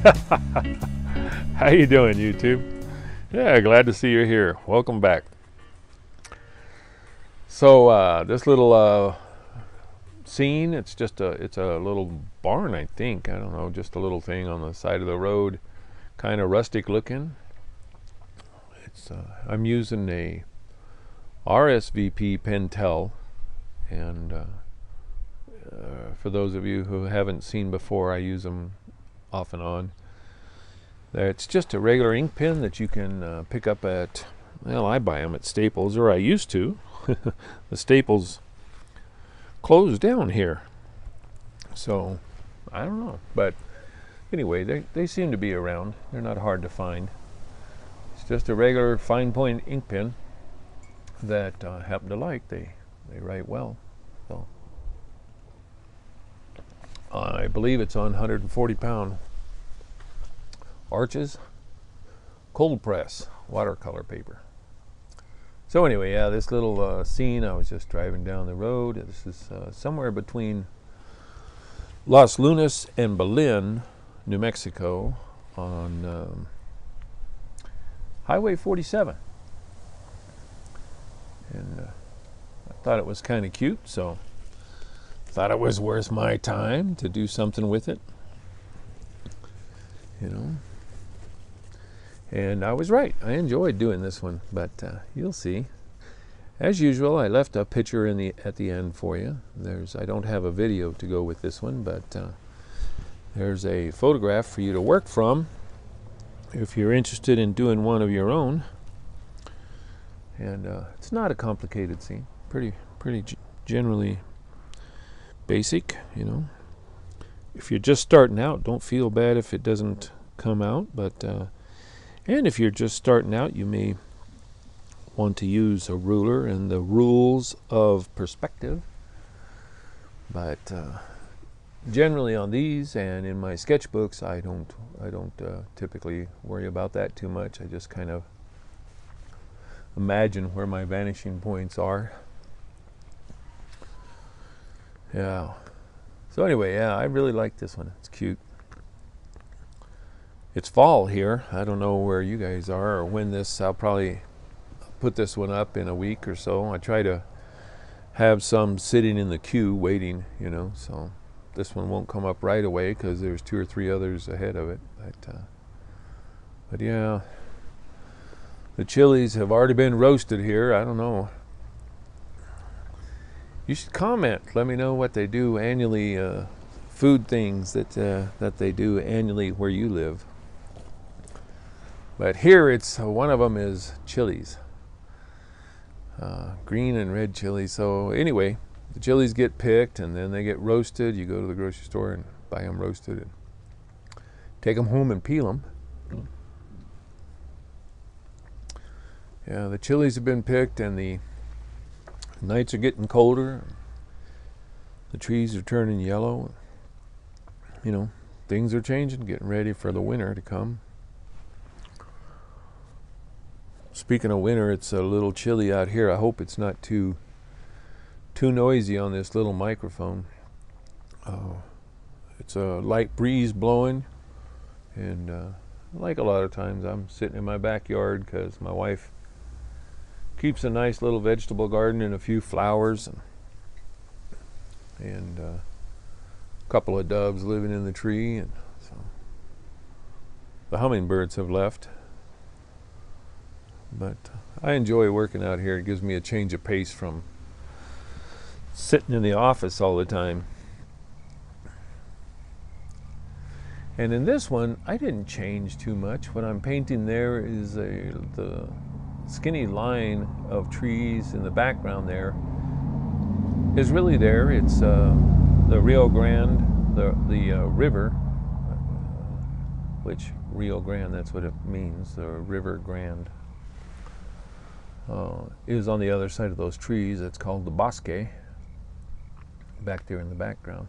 How you doing, YouTube? Yeah, glad to see you here. Welcome back. So this little scene, it's a little barn, I think. I don't know, just a little thing on the side of the road, kind of rustic looking. It's I'm using a RSVP Pentel, and for those of you who haven't seen before, I use them off and on. It's just a regular ink pen that you can pick up at, well, I buy them at Staples, or I used to. The Staples closed down here, so I don't know. But anyway, they seem to be around. They're not hard to find. It's just a regular fine point ink pen that I happen to like. They write well. So I believe it's on 140-pound arches, cold press watercolor paper. So anyway, yeah, this little scene, I was just driving down the road. This is somewhere between Los Lunas and Belen, New Mexico, on Highway 47. And I thought it was kind of cute, so thought it was worth my time to do something with it, you know. And I was right. I enjoyed doing this one, but you'll see. As usual, I left a picture at the end for you. I don't have a video to go with this one, but there's a photograph for you to work from if you're interested in doing one of your own. And it's not a complicated scene. Pretty generally basic, you know. If you're just starting out, don't feel bad if it doesn't come out, but and if you're just starting out, you may want to use a ruler and the rules of perspective. But generally on these and in my sketchbooks, I don't typically worry about that too much. I just kind of imagine where my vanishing points are. Yeah. So anyway, yeah, I really like this one. It's cute. It's fall here. I don't know where you guys are or when this. I'll probably put this one up in a week or so. I try to have some sitting in the queue waiting, you know, so this one won't come up right away because there's 2 or 3 others ahead of it. But yeah, the chilies have already been roasted here. I don't know. You should comment. Let me know what they do annually, food things that they do annually where you live. But here it's one of them is chilies, green and red chilies. So anyway, the chilies get picked and then they get roasted. You go to the grocery store and buy them roasted and take them home and peel them. Yeah, the chilies have been picked and the nights are getting colder. The trees are turning yellow. You know, things are changing, getting ready for the winter to come. Speaking of winter, it's a little chilly out here. I hope it's not too noisy on this little microphone. It's a light breeze blowing, and like a lot of times I'm sitting in my backyard because my wife keeps a nice little vegetable garden and a few flowers, and a couple of doves living in the tree, and so the hummingbirds have left. But I enjoy working out here. It gives me a change of pace from sitting in the office all the time. And in this one, I didn't change too much. What I'm painting there is the skinny line of trees in the background there is really there. It's the Rio Grande, the river, which Rio Grande, that's what it means, the River Grande. Is on the other side of those trees. It's called the bosque, back there in the background.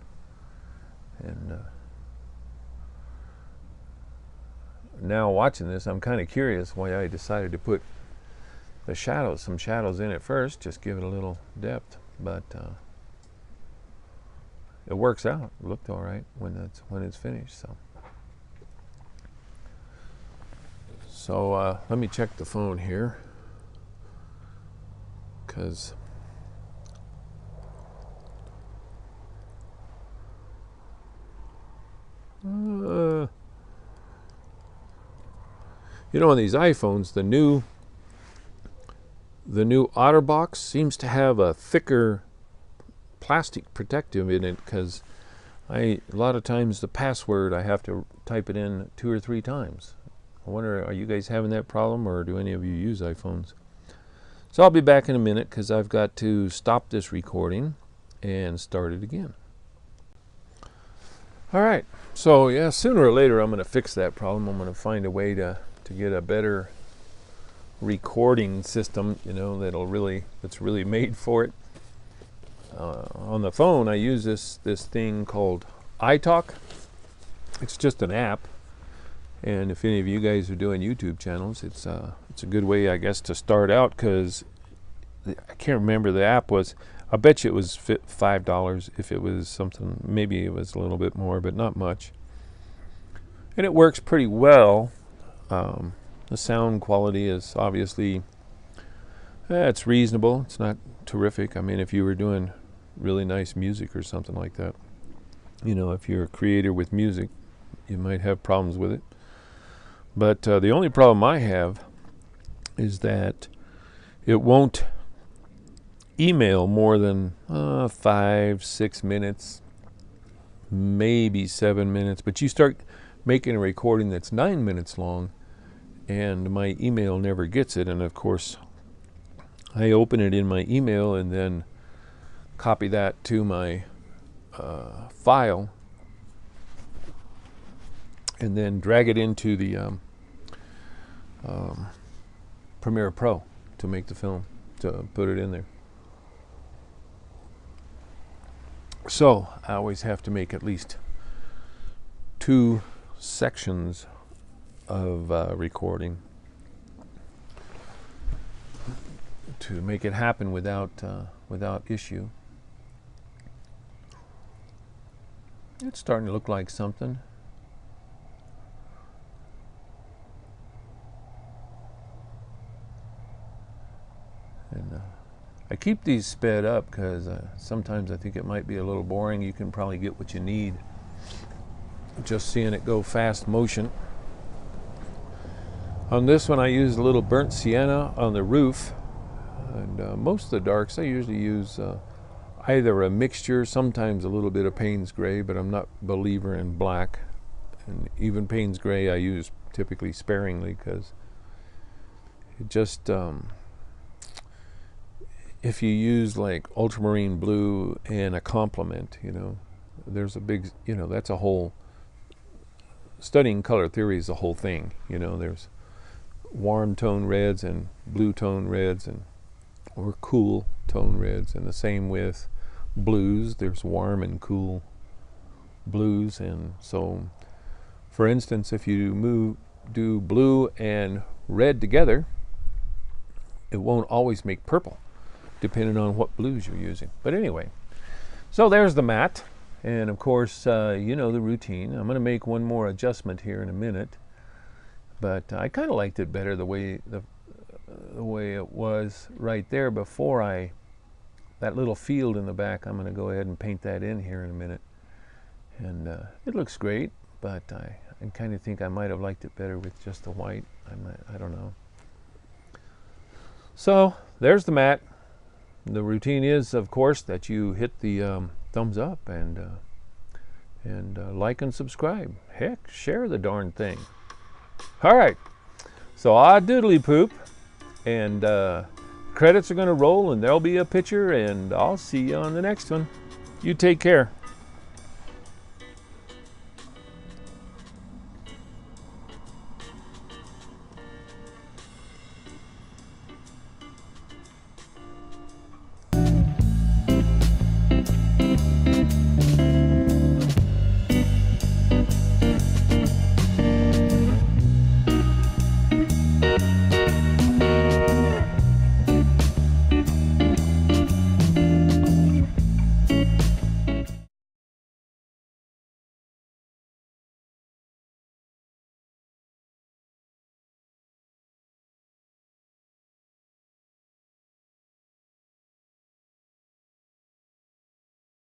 And now watching this, I'm kind of curious why I decided to put the shadows, some shadows in it first, just give it a little depth. But it works out. It looked all right when it's finished. So So let me check the phone here, because you know, on these iPhones, the new OtterBox seems to have a thicker plastic protective in it, because a lot of times the password I have to type it in 2 or 3 times. I wonder, are you guys having that problem, or do any of you use iPhones? So I'll be back in a minute, because I've got to stop this recording and start it again. All right, so yeah, sooner or later I'm going to fix that problem. I'm going to find a way to get a better recording system, you know, that's really made for it. On the phone, I use this thing called iTalk. It's just an app, and if any of you guys are doing YouTube channels, it's a good way, I guess, to start out, because I can't remember, the app was, I bet you it was $5. If it was something, maybe it was a little bit more, but not much. And it works pretty well. The sound quality is obviously, it's reasonable. It's not terrific. I mean, if you were doing really nice music or something like that, you know, if you're a creator with music, you might have problems with it. But the only problem I have is that it won't email more than 5-6 minutes, maybe 7 minutes. But you start making a recording that's 9 minutes long, and my email never gets it. And of course, I open it in my email and then copy that to my file, and then drag it into the Premiere Pro to make the film, to put it in there. So I always have to make at least 2 sections of recording to make it happen without issue. It's starting to look like something. And I keep these sped up because sometimes I think it might be a little boring. You can probably get what you need just seeing it go fast motion. On this one, I used a little burnt sienna on the roof, and most of the darks I usually use either a mixture, sometimes a little bit of Payne's gray, but I'm not a believer in black. And even Payne's gray I use typically sparingly, because it just if you use like ultramarine blue and a complement, you know, there's a big, you know, that's a whole, studying color theory is a whole thing. You know, there's warm tone reds and blue tone reds, and or cool tone reds, and the same with blues. There's warm and cool blues. And so, for instance, if you do blue and red together, it won't always make purple, depending on what blues you're using. But anyway, so there's the mat, and of course, you know the routine. I'm going to make one more adjustment here in a minute, but I kind of liked it better the way it was right there before that little field in the back. I'm going to go ahead and paint that in here in a minute, and it looks great, but I kind of think I might have liked it better with just the white. I don't know. So there's the mat. The routine is, of course, that you hit the thumbs up and like and subscribe. Heck, share the darn thing. All right, so Doodley-poop, and credits are going to roll, and there'll be a picture, and I'll see you on the next one. You take care.